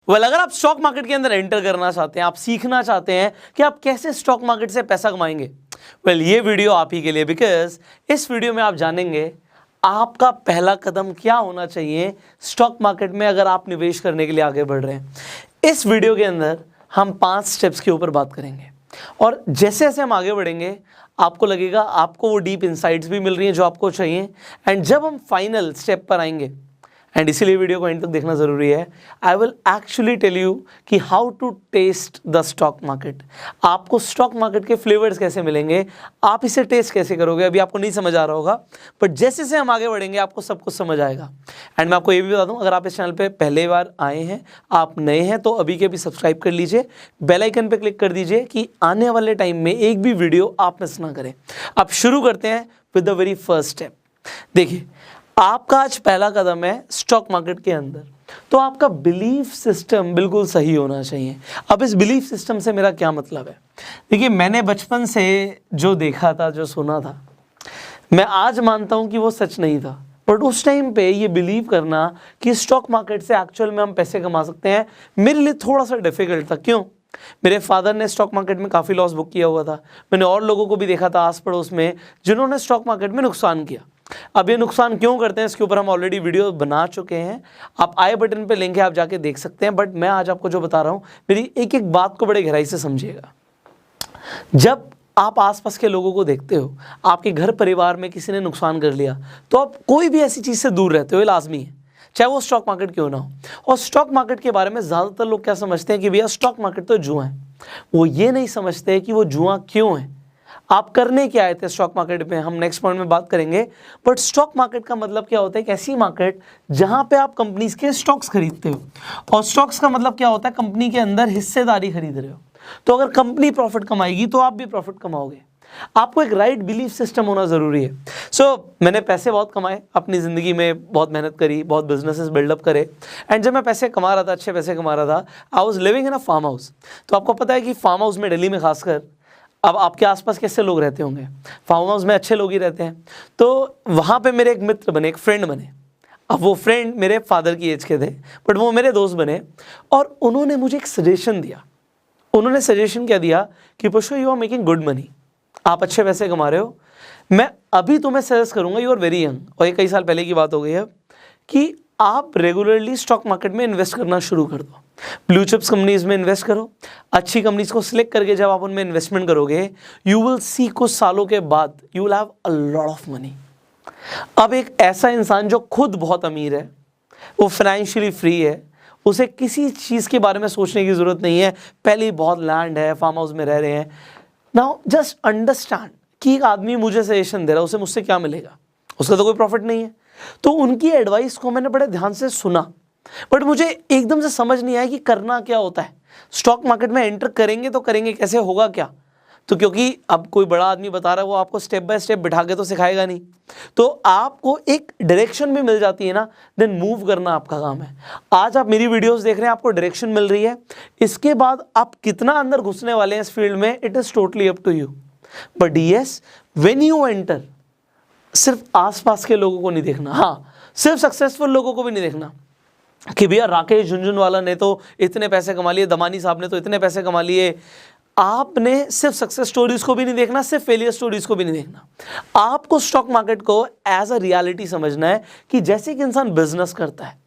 अगर आप stock market के अंदर एंटर करना चाहते हैं, आप सीखना चाहते हैं कि आप कैसे स्टॉक मार्केट से पैसा कमाएंगे, ये वीडियो आप ही के लिए, बिकॉज इस वीडियो में आप जानेंगे आपका पहला कदम क्या होना चाहिए स्टॉक मार्केट में अगर आप निवेश करने के लिए आगे बढ़ रहे हैं। इस वीडियो के अंदर हम 5 स्टेप्स के ऊपर बात करेंगे और जैसे जैसे हम आगे बढ़ेंगे आपको लगेगा आपको वो डीप इनसाइट्स भी मिल रही हैं जो आपको चाहिए। एंड जब हम फाइनल स्टेप पर आएंगे, एंड इसीलिए वीडियो को एंड तक देखना ज़रूरी है, I will actually tell you कि how to test the stock market. आपको स्टॉक मार्केट के फ्लेवर्स कैसे मिलेंगे, आप इसे टेस्ट कैसे करोगे, अभी आपको नहीं समझ आ रहा होगा, बट जैसे जैसे हम आगे बढ़ेंगे आपको सब कुछ समझ आएगा। एंड मैं आपको ये भी बता दूं, अगर आप इस चैनल पे पहले बार आए हैं, आप नए हैं, तो अभी के अभी सब्सक्राइब कर लीजिए, बेल आइकन पे क्लिक कर दीजिए कि आने वाले टाइम में एक भी वीडियो आप मिस ना करें। अब शुरू करते हैं with the very first step. देखिए, आपका आज पहला कदम है स्टॉक मार्केट के अंदर, तो आपका बिलीफ सिस्टम बिल्कुल सही होना चाहिए। अब इस बिलीफ सिस्टम से मेरा क्या मतलब है, देखिए मैंने बचपन से जो देखा था, जो सुना था, मैं आज मानता हूं कि वो सच नहीं था, बट उस टाइम पे ये बिलीव करना कि स्टॉक मार्केट से एक्चुअल में हम पैसे कमा सकते हैं, मेरे लिए थोड़ा सा डिफिकल्ट था। क्यों? मेरे फादर ने स्टॉक मार्केट में काफ़ी लॉस बुक किया हुआ था। मैंने और लोगों को भी देखा था आस पड़ोस में जिन्होंने स्टॉक मार्केट में नुकसान किया। अब ये नुकसान क्यों करते हैं इसके ऊपर हम ऑलरेडी वीडियो बना चुके हैं, आप आई बटन पे लिंक है, आप जाके देख सकते हैं। बट मैं आज आपको जो बता रहा हूँ, मेरी एक एक बात को बड़े गहराई से समझिएगा। जब आप आसपास के लोगों को देखते हो, आपके घर परिवार में किसी ने नुकसान कर लिया, तो आप कोई भी ऐसी चीज़ से दूर रहते हो, ये लाजमी है, चाहे वो स्टॉक मार्केट क्यों ना हो। और स्टॉक मार्केट के बारे में ज़्यादातर लोग क्या समझते हैं कि भैया स्टॉक मार्केट तो जुआ है। वो ये नहीं समझते कि वो जुआ क्यों है, आप करने क्या आए थे स्टॉक मार्केट में, हम नेक्स्ट पॉइंट में बात करेंगे। बट स्टॉक मार्केट का मतलब क्या होता है, एक ऐसी मार्केट जहां पे आप कंपनीज के स्टॉक्स खरीदते हो, और स्टॉक्स का मतलब क्या होता है, कंपनी के अंदर हिस्सेदारी खरीद रहे हो। तो अगर कंपनी प्रॉफिट कमाएगी तो आप भी प्रॉफिट कमाओगे। आपको एक राइट बिलीफ सिस्टम होना ज़रूरी है। मैंने पैसे बहुत कमाए अपनी ज़िंदगी में, बहुत मेहनत करी, बहुत बिजनेसेस बिल्डअप करे। एंड जब मैं पैसे कमा रहा था, अच्छे पैसे कमा रहा था, I was living in a farm house. तो आपको पता है कि फार्म हाउस में, दिल्ली में खासकर, अब आपके आसपास कैसे लोग रहते होंगे, फार्म हाउस में अच्छे लोग ही रहते हैं। तो वहाँ पे मेरे एक मित्र बने, एक फ्रेंड बने। अब वो फ्रेंड मेरे फादर की एज के थे, बट वो मेरे दोस्त बने, और उन्होंने मुझे एक सजेशन दिया। उन्होंने सजेशन क्या दिया कि Pushpa, you are making good money, आप अच्छे पैसे कमा रहे हो, मैं अभी तुम्हें सजेस्ट करूँगा, यू आर वेरी यंग, और ये कई साल पहले की बात हो गई है, कि आप रेगुलरली स्टॉक मार्केट में इन्वेस्ट करना शुरू कर दो। ब्लू चिप्स कंपनीज में इन्वेस्ट करो, अच्छी कंपनीज को सिलेक्ट करके जब आप उनमें इन्वेस्टमेंट करोगे, यू विल सी कुछ सालों के बाद you will have a lot of money. अब एक ऐसा इंसान जो खुद बहुत अमीर है, वो फाइनेंशियली फ्री है, उसे किसी चीज़ के बारे में सोचने की ज़रूरत नहीं है, पहले ही बहुत लैंड है, फार्म हाउस में रह रहे हैं। नाउ जस्ट अंडरस्टैंड कि एक आदमी मुझे सजेशन दे रहा है, उसे मुझसे क्या मिलेगा, उसका तो कोई प्रॉफिट नहीं है। तो उनकी एडवाइस को मैंने बड़े ध्यान से सुना, बट मुझे एकदम से समझ नहीं आया कि करना क्या होता है। स्टॉक मार्केट में एंटर करेंगे तो करेंगे कैसे, होगा क्या। तो क्योंकि अब कोई बड़ा आदमी बता रहा है, वो आपको स्टेप बाय स्टेप बिठा के तो सिखाएगा नहीं, तो आपको एक डायरेक्शन भी मिल जाती है ना, देन मूव करना आपका काम है। आज आप मेरी वीडियोस देख रहे हैं, आपको डायरेक्शन मिल रही है, इसके बाद आप कितना अंदर घुसने वाले हैं इस फील्ड में, it is totally up to you. But yes, when you enter, सिर्फ आसपास के लोगों को नहीं देखना, हाँ सिर्फ सक्सेसफुल लोगों को भी नहीं देखना कि भैया राकेश झुनझुनवाला ने तो इतने पैसे कमा लिए, दमानी साहब ने तो इतने पैसे कमा लिए। आपने सिर्फ सक्सेस स्टोरीज को भी नहीं देखना, सिर्फ फेलियर स्टोरीज को भी नहीं देखना। आपको स्टॉक मार्केट को एज अ रियलिटी समझना है कि जैसे कि इंसान बिजनेस करता है,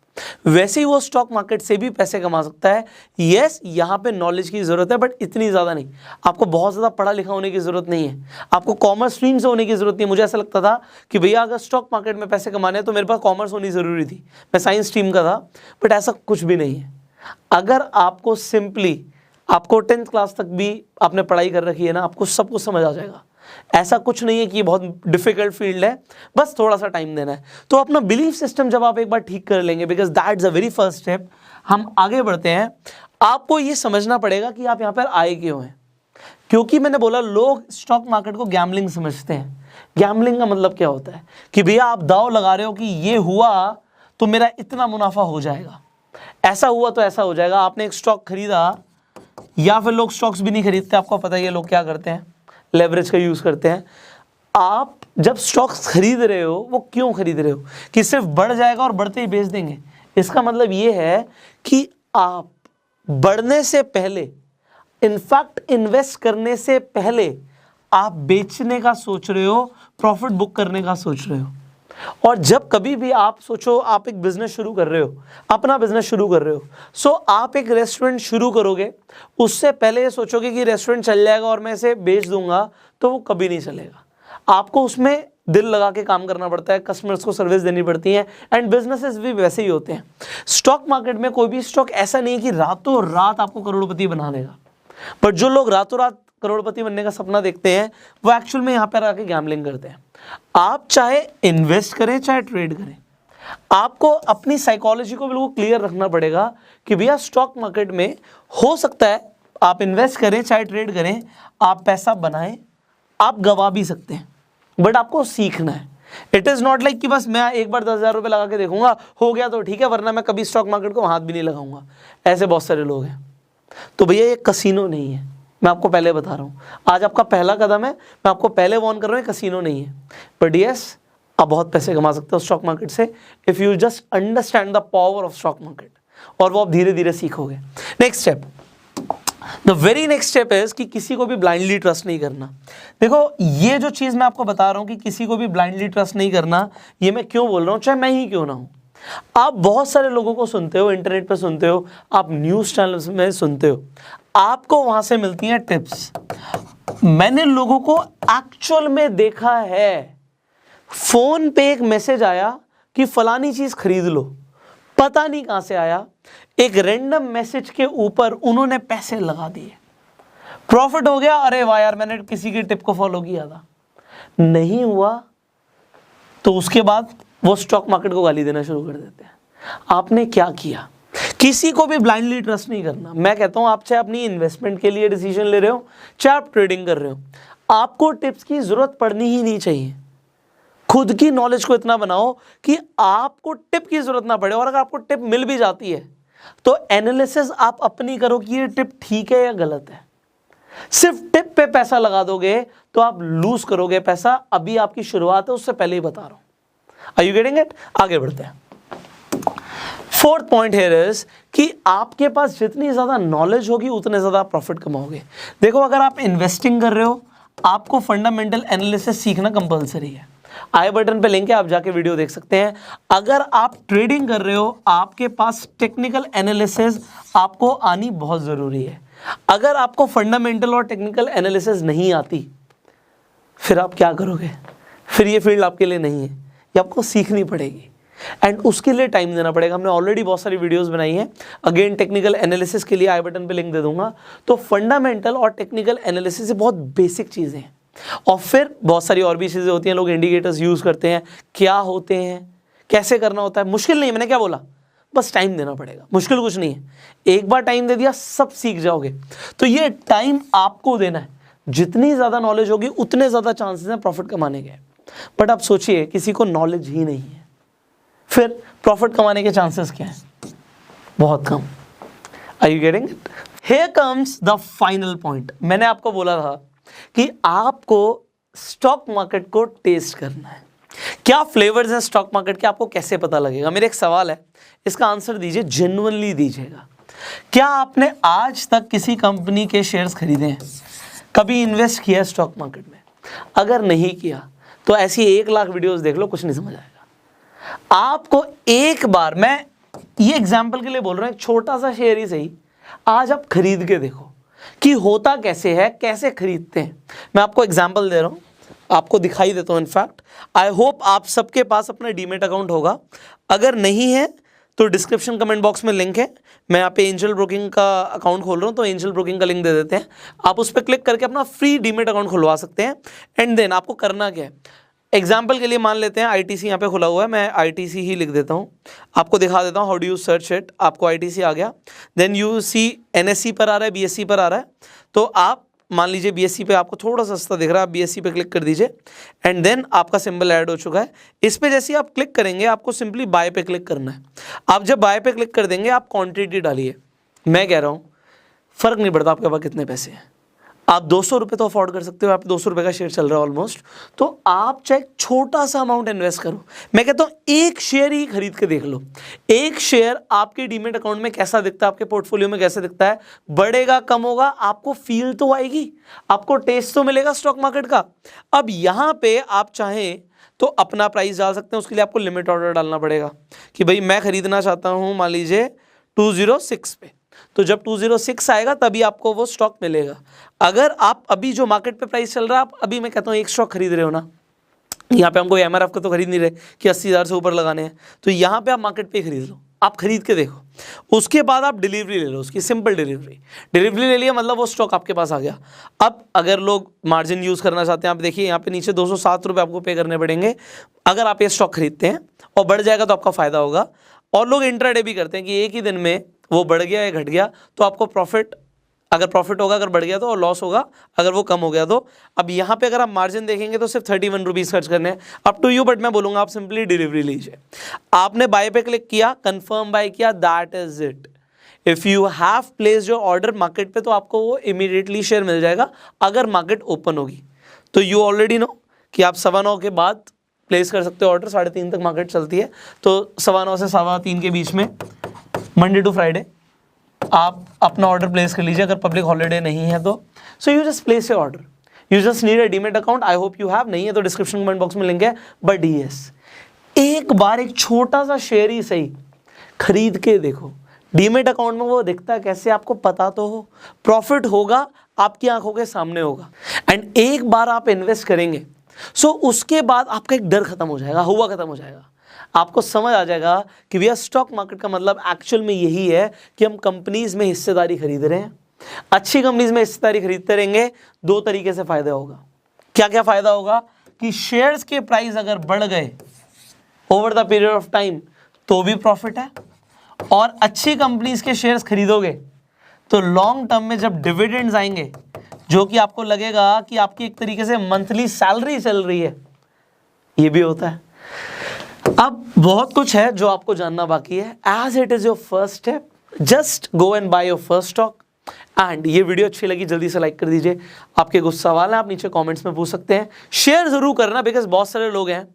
वैसे ही वो स्टॉक मार्केट से भी पैसे कमा सकता है। यस, यहाँ पे नॉलेज की ज़रूरत है, बट इतनी ज़्यादा नहीं। आपको बहुत ज़्यादा पढ़ा लिखा होने की ज़रूरत नहीं है, आपको कॉमर्स स्ट्रीम से होने की ज़रूरत नहीं है। मुझे ऐसा लगता था कि भैया अगर स्टॉक मार्केट में पैसे कमाने हैं तो मेरे पास कॉमर्स होनी ज़रूरी थी, मैं साइंस स्ट्रीम का था, बट ऐसा कुछ भी नहीं है। अगर आपको सिंपली, आपको 10th क्लास तक भी आपने पढ़ाई कर रखी है ना, आपको सब कुछ समझ आ जाएगा। ऐसा कुछ नहीं है कि ये बहुत डिफिकल्ट फील्ड है, बस थोड़ा सा टाइम देना है। तो अपना बिलीफ सिस्टम जब आप एक बार ठीक कर लेंगे, because that's a very first step, हम आगे बढ़ते हैं। आपको ये समझना पड़ेगा कि आप यहाँ पर आए क्यों हैं। क्योंकि मैंने बोला, लोग स्टॉक मार्केट को गैम्बलिंग समझते हैं। गैम्बलिंग का मतलब क्या होता है कि भैया आप दांव लगा रहे हो कि ये हुआ तो मेरा इतना मुनाफा हो जाएगा, ऐसा हुआ तो ऐसा हो जाएगा। आपने एक स्टॉक खरीदा, या फिर लोग स्टॉक्स भी नहीं खरीदते, आपको पता ही है लोग क्या करते हैं, लेवरेज का यूज़ करते हैं। आप जब स्टॉक्स खरीद रहे हो, वो क्यों खरीद रहे हो कि सिर्फ बढ़ जाएगा और बढ़ते ही बेच देंगे। इसका मतलब ये है कि आप बढ़ने से पहले, इनफैक्ट इन्वेस्ट करने से पहले आप बेचने का सोच रहे हो, प्रॉफिट बुक करने का सोच रहे हो। और जब कभी भी आप सोचो, आप एक बिजनेस शुरू कर रहे हो, अपना बिजनेस शुरू कर रहे हो, सो आप एक रेस्टोरेंट शुरू करोगे, उससे पहले ये सोचोगे कि रेस्टोरेंट चल जाएगा और मैं इसे बेच दूंगा, तो वो कभी नहीं चलेगा। आपको उसमें दिल लगा के काम करना पड़ता है, कस्टमर्स को सर्विस देनी पड़ती है, एंड बिजनेसेस भी वैसे ही होते हैं। स्टॉक मार्केट में कोई भी स्टॉक ऐसा नहीं है कि रातों रात आपको करोड़पति बना देगा, बट जो लोग रातों रात करोड़पति बनने का सपना देखते हैं, वो एक्चुअल में यहाँ पर आके गैम्बलिंग करते हैं। आप चाहे इन्वेस्ट करें चाहे ट्रेड करें, आपको अपनी साइकोलॉजी को बिल्कुल क्लियर रखना पड़ेगा कि भैया स्टॉक मार्केट में हो सकता है आप इन्वेस्ट करें चाहे ट्रेड करें, आप पैसा बनाएं, आप गवा भी सकते हैं, बट आपको सीखना है। इट इज़ नॉट लाइक कि बस मैं एक बार 10,000 रुपये लगा के देखूंगा, हो गया तो ठीक है, वरना मैं कभी स्टॉक मार्केट को हाथ भी नहीं लगाऊंगा। ऐसे बहुत सारे लोग हैं। तो भैया ये कसीनो नहीं है, मैं आपको पहले बता रहा हूँ। आज आपका पहला कदम है, मैं आपको पहले वार्न कर रहा हूँ, कसीनो नहीं है। बट यस, आप बहुत पैसे कमा सकते हो स्टॉक मार्केट से, if you just understand the power of stock market, और वो आप धीरे धीरे सीखोगे। Next step, the very next step is कि किसी को भी ब्लाइंडली ट्रस्ट नहीं करना। देखो, ये जो चीज़ मैं आपको बता रहा हूँ कि किसी को भी ब्लाइंडली ट्रस्ट नहीं करना, ये मैं क्यों बोल रहा हूँ, चाहे मैं ही क्यों ना हूँ। आप बहुत सारे लोगों को सुनते हो, इंटरनेट पर सुनते हो, आप न्यूज़ चैनल्स में सुनते हो, आपको वहाँ से मिलती हैं टिप्स। मैंने लोगों को एक्चुअल में देखा है, फ़ोन पे एक मैसेज आया कि फलानी चीज़ खरीद लो, पता नहीं कहाँ से आया, एक रैंडम मैसेज के ऊपर उन्होंने पैसे लगा दिए, प्रॉफिट हो गया, अरे वाह यार मैंने किसी की टिप को फॉलो किया था, नहीं हुआ तो उसके बाद वो स्टॉक मार्केट को गाली देना शुरू कर देते हैं। आपने क्या किया? किसी को भी ब्लाइंडली ट्रस्ट नहीं करना। मैं कहता हूं, आप चाहे अपनी इन्वेस्टमेंट के लिए डिसीजन ले रहे हो, चाहे आप ट्रेडिंग कर रहे हो, आपको टिप्स की जरूरत पड़नी ही नहीं चाहिए। खुद की नॉलेज को इतना बनाओ कि आपको टिप की जरूरत ना पड़े, और अगर आपको टिप मिल भी जाती है तो एनालिसिस आप अपनी करो कि ये टिप ठीक है या गलत है। सिर्फ टिप पे पैसा लगा दोगे तो आप लूज करोगे पैसा। अभी आपकी शुरुआत है, उससे पहले ही बता रहा हूं। Are you getting it? आगे बढ़ते हैं। फोर्थ पॉइंट हियर इज कि आपके पास जितनी ज्यादा नॉलेज होगी उतने ज्यादा प्रॉफिट कमाओगे। देखो, अगर आप इन्वेस्टिंग कर रहे हो, आपको फंडामेंटल एनालिसिस सीखना कंपलसरी है। आई बटन पे लिंक है, आप जाके वीडियो देख सकते हैं। अगर आप ट्रेडिंग कर रहे हो, आपके पास टेक्निकल एनालिसिस आपको आनी बहुत जरूरी है। अगर आपको फंडामेंटल और टेक्निकल एनालिसिस नहीं आती, फिर आप क्या करोगे? फिर ये फील्ड आपके लिए नहीं है, ये आपको सीखनी पड़ेगी, एंड उसके लिए टाइम देना पड़ेगा। हमने ऑलरेडी बहुत सारी वीडियोस बनाई हैं, अगेन टेक्निकल एनालिसिस के लिए आई बटन पे लिंक दे दूंगा। तो फंडामेंटल और टेक्निकल एनालिसिस बहुत बेसिक चीज़ें हैं, और फिर बहुत सारी और भी चीज़ें होती हैं। लोग इंडिकेटर्स यूज़ करते हैं, क्या होते हैं, कैसे करना होता है। मुश्किल नहीं है, मैंने क्या बोला, बस टाइम देना पड़ेगा, मुश्किल कुछ नहीं है। एक बार टाइम दे दिया, सब सीख जाओगे। तो ये टाइम आपको देना है। जितनी ज़्यादा नॉलेज होगी उतने ज़्यादा चांसेस हैं प्रॉफिट कमाने के। बट आप सोचिए, किसी को नॉलेज ही नहीं है, फिर प्रॉफिट कमाने के चांसेस क्या हैं? बहुत कम। Are you getting it? Here comes the final point. मैंने आपको बोला था कि आपको स्टॉक मार्केट को टेस्ट करना है। क्या फ्लेवर्स हैं स्टॉक मार्केट के, आपको कैसे पता लगेगा? मेरा एक सवाल है, इसका आंसर दीजिए, जेन्युइनली दीजिएगा। क्या आपने आज तक किसी कंपनी के शेयर्स खरीदे हैं? कभी इन्वेस्ट किया है स्टॉक मार्केट में? अगर नहीं किया तो ऐसी 1 लाख वीडियोस देख लो, कुछ नहीं समझ आएगा। आपको एक बार, मैं ये एग्जाम्पल के लिए बोल रहा हूं, एक छोटा सा शेयर ही सही, आज आप खरीद के देखो कि होता कैसे है, कैसे खरीदते हैं। मैं आपको एग्जाम्पल दे रहा हूं, आपको दिखाई देता हूं। इनफैक्ट आई होप आप सबके पास अपना डीमेट अकाउंट होगा। अगर नहीं है तो डिस्क्रिप्शन कमेंट बॉक्स में लिंक है। मैं यहाँ पे एंजल ब्रोकिंग का अकाउंट खोल रहा हूँ, तो एंजल ब्रोकिंग का लिंक दे देते हैं। आप उस पर क्लिक करके अपना फ्री डीमेट अकाउंट खुलवा सकते हैं। एंड देन आपको करना क्या है, एग्जाम्पल के लिए मान लेते हैं ITC यहाँ पे खुला हुआ है, मैं ITC ही लिख देता हूँ, आपको दिखा देता हूँ। How do you search it? आपको ITC आ गया, देन यू सी NSE पर आ रहा है, BSE पर आ रहा है। तो आप मान लीजिए BSE पे आपको थोड़ा सस्ता दिख रहा है, आप BSE पे क्लिक कर दीजिए, एंड देन आपका सिंबल ऐड हो चुका है। इस पे जैसे आप क्लिक करेंगे, आपको सिंपली बाय पे क्लिक करना है। आप जब बाय पे क्लिक कर देंगे, आप क्वांटिटी डालिए। मैं कह रहा हूँ, फ़र्क नहीं पड़ता आपके पास कितने पैसे हैं, आप 200 रुपये तो अफोर्ड कर सकते हो, आप 200 रुपये का शेयर चल रहा है ऑलमोस्ट, तो आप चाहे छोटा सा अमाउंट इन्वेस्ट करो। मैं कहता हूँ एक शेयर ही खरीद के देख लो, एक शेयर आपके डीमेट अकाउंट में कैसा दिखता है, आपके पोर्टफोलियो में कैसे दिखता है, बढ़ेगा कम होगा, आपको फील तो आएगी, आपको टेस्ट तो मिलेगा स्टॉक मार्केट का। अब यहाँ पे आप चाहें तो अपना प्राइस डाल सकते हैं, उसके लिए आपको लिमिट ऑर्डर डालना पड़ेगा कि भाई मैं खरीदना चाहता हूँ मान लीजिए 206 पे, तो जब 206 आएगा तभी आपको वो स्टॉक मिलेगा। अगर आप अभी जो मार्केट पे प्राइस चल रहा है, आप अभी मैं कहता हूँ एक स्टॉक खरीद रहे हो ना, यहाँ पे हम कोई एमआरएफ का तो खरीद नहीं रहे कि 80,000 से ऊपर लगाने हैं, तो यहाँ पे आप मार्केट पे खरीद लो, आप खरीद के देखो, उसके बाद आप डिलीवरी ले लो, उसकी सिंपल डिलीवरी ले लिया, मतलब वो स्टॉक आपके पास आ गया। अब अगर लोग मार्जिन यूज़ करना चाहते हैं, आप देखिए यहाँ पे नीचे 207 रुपये आपको पे करने पड़ेंगे अगर आप ये स्टॉक खरीदते हैं, और बढ़ जाएगा तो आपका फ़ायदा होगा। और लोग इंट्राडे भी करते हैं कि एक ही दिन में वो बढ़ गया या घट गया तो आपको प्रॉफिट, अगर प्रॉफिट होगा, अगर बढ़ गया तो, और लॉस होगा अगर वो कम हो गया तो। अब यहाँ पे अगर आप मार्जिन देखेंगे तो सिर्फ 31 रुपीज़ खर्च करने हैं, अप टू यू, बट मैं बोलूँगा आप सिंपली डिलीवरी लीजिए। आपने बाय पे क्लिक किया, कंफर्म बाय किया, that is it. If you have placed your order market पे तो आपको वो इमीडिएटली शेयर मिल जाएगा अगर मार्केट ओपन होगी। तो यू ऑलरेडी नो कि आप 9:15 के बाद प्लेस कर सकते हो ऑर्डर, 3:30 तक मार्केट चलती है, तो 9:15 से 3:15 के बीच में मंडे टू फ्राइडे आप अपना ऑर्डर प्लेस कर लीजिए, अगर पब्लिक हॉलीडे नहीं है तो। So you just place your order, you just need a demat account. I hope you have, नहीं है तो डिस्क्रिप्शन कमेंट बॉक्स में लिंक है। बट यस, एक बार एक छोटा सा शेयर ही सही खरीद के देखो, डीमेट अकाउंट में वो दिखता है कैसे, आपको पता तो हो, प्रॉफिट होगा आपकी आंखों के सामने होगा। एंड एक बार आप इन्वेस्ट करेंगे, सो उसके बाद आपका एक डर खत्म हो जाएगा, हुआ खत्म हो जाएगा, आपको समझ आ जाएगा कि भैया स्टॉक मार्केट का मतलब एक्चुअल में यही है कि हम कंपनीज में हिस्सेदारी खरीद रहे हैं। अच्छी कंपनीज में हिस्सेदारी खरीदते रहेंगे, दो तरीके से फायदा होगा। क्या क्या फायदा होगा कि शेयर्स के प्राइस अगर बढ़ गए over the period of time तो भी प्रॉफिट है, और अच्छी कंपनीज के शेयर्स खरीदोगे तो लॉन्ग टर्म में जब डिविडेंड्स आएंगे, जो कि आपको लगेगा कि आपकी एक तरीके से मंथली सैलरी चल रही है, ये भी होता है। अब बहुत कुछ है जो आपको जानना बाकी है। As it is your first step, just go and buy your first stock. And ये वीडियो अच्छी लगी जल्दी से लाइक कर दीजिए। आपके कुछ सवाल हैं आप नीचे कमेंट्स में पूछ सकते हैं, शेयर जरूर करना, बिकॉज बहुत सारे लोग हैं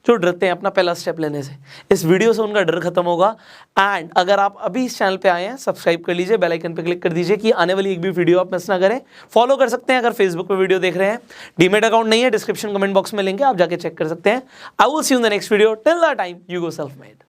जो डरते हैं अपना पहला स्टेप लेने से। इस वीडियो से उनका डर खत्म होगा। एंड अगर आप अभी इस चैनल पे आए हैं, सब्सक्राइब कर लीजिए, बेल आइकन पे क्लिक कर दीजिए कि आने वाली एक भी वीडियो आप मिस ना करें। फॉलो कर सकते हैं अगर फेसबुक पे वीडियो देख रहे हैं। डीमेट अकाउंट नहीं है, डिस्क्रिप्शन कमेंट बॉक्स में लिंक है, आप जाके चेक कर सकते हैं। I will see you in the next video. Till the time you go self made.